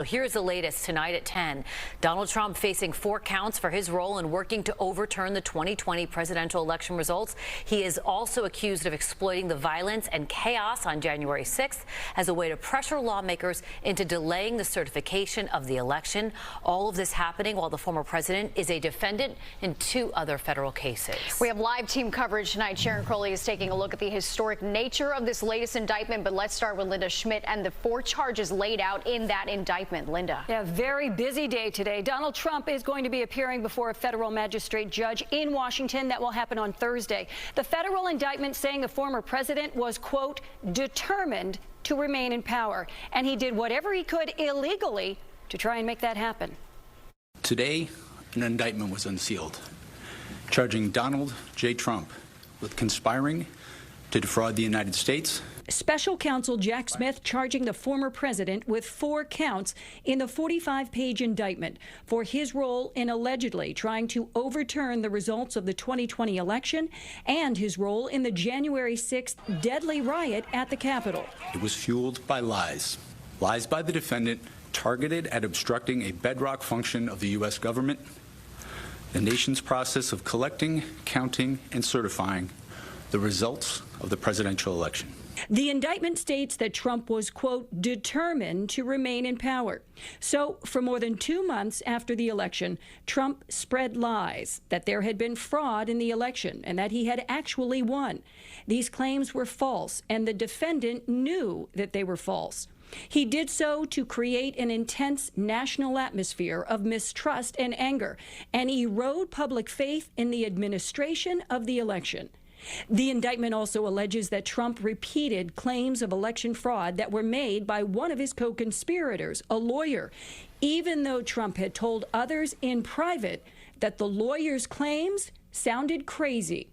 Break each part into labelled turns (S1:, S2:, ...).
S1: Here's the latest tonight at 10. Donald Trump facing 4 counts for his role in working to overturn the 2020 presidential election results. He is also accused of exploiting the violence and chaos on January 6th as a way to pressure lawmakers into delaying the certification of the election. All of this happening while the former president is a defendant in 2 other federal cases.
S2: We have live team coverage tonight. Sharon Crowley is taking a look at the historic nature of this latest indictment. But let's start with Linda Schmidt and the 4 charges laid out in that indictment. Linda.
S3: Yeah, very busy day today. Donald Trump is going to be appearing before a federal magistrate judge in Washington. That will happen on Thursday. The federal indictment saying the former president was, quote, determined to remain in power. And he did whatever he could illegally to try and make that happen.
S4: Today, an indictment was unsealed, charging Donald J. Trump with conspiring to defraud the United States.
S3: Special counsel Jack Smith charging the former president with 4 counts in the 45-page indictment for his role in allegedly trying to overturn the results of the 2020 election and his role in the January 6th deadly riot at the Capitol.
S4: It was fueled by lies. Lies by the defendant targeted at obstructing a bedrock function of the U.S. government, the nation's process of collecting, counting, and certifying the results of the presidential election.
S3: The indictment states that Trump was, quote, determined to remain in power. So for more than 2 months after the election, Trump spread lies that there had been fraud in the election and that he had actually won. These claims were false, and the defendant knew that they were false. He did so to create an intense national atmosphere of mistrust and anger and erode public faith in the administration of the election. The indictment also alleges that Trump repeated claims of election fraud that were made by one of his co-conspirators, a lawyer, even though Trump had told others in private that the lawyer's claims sounded crazy.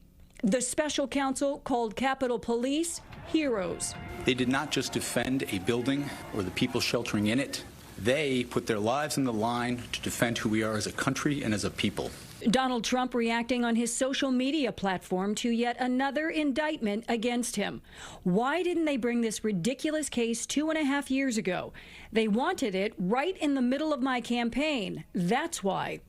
S3: The special counsel called Capitol Police heroes.
S4: They did not just defend a building or the people sheltering in it. They put their lives on the line to defend who we are as a country and as a people.
S3: Donald Trump reacting on his social media platform to yet another indictment against him. Why didn't they bring this ridiculous case 2.5 years ago? They wanted it right in the middle of my campaign. That's why.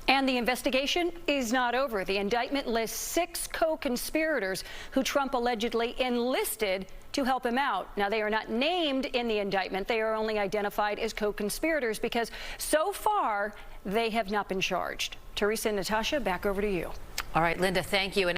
S3: And the investigation is not over. The indictment lists 6 co-conspirators who Trump allegedly enlisted to help him out. Now, they are not named in the indictment. They are only identified as co-conspirators because so far they have not been charged. Teresa and Natasha, back over to you.
S1: All right, Linda, thank you.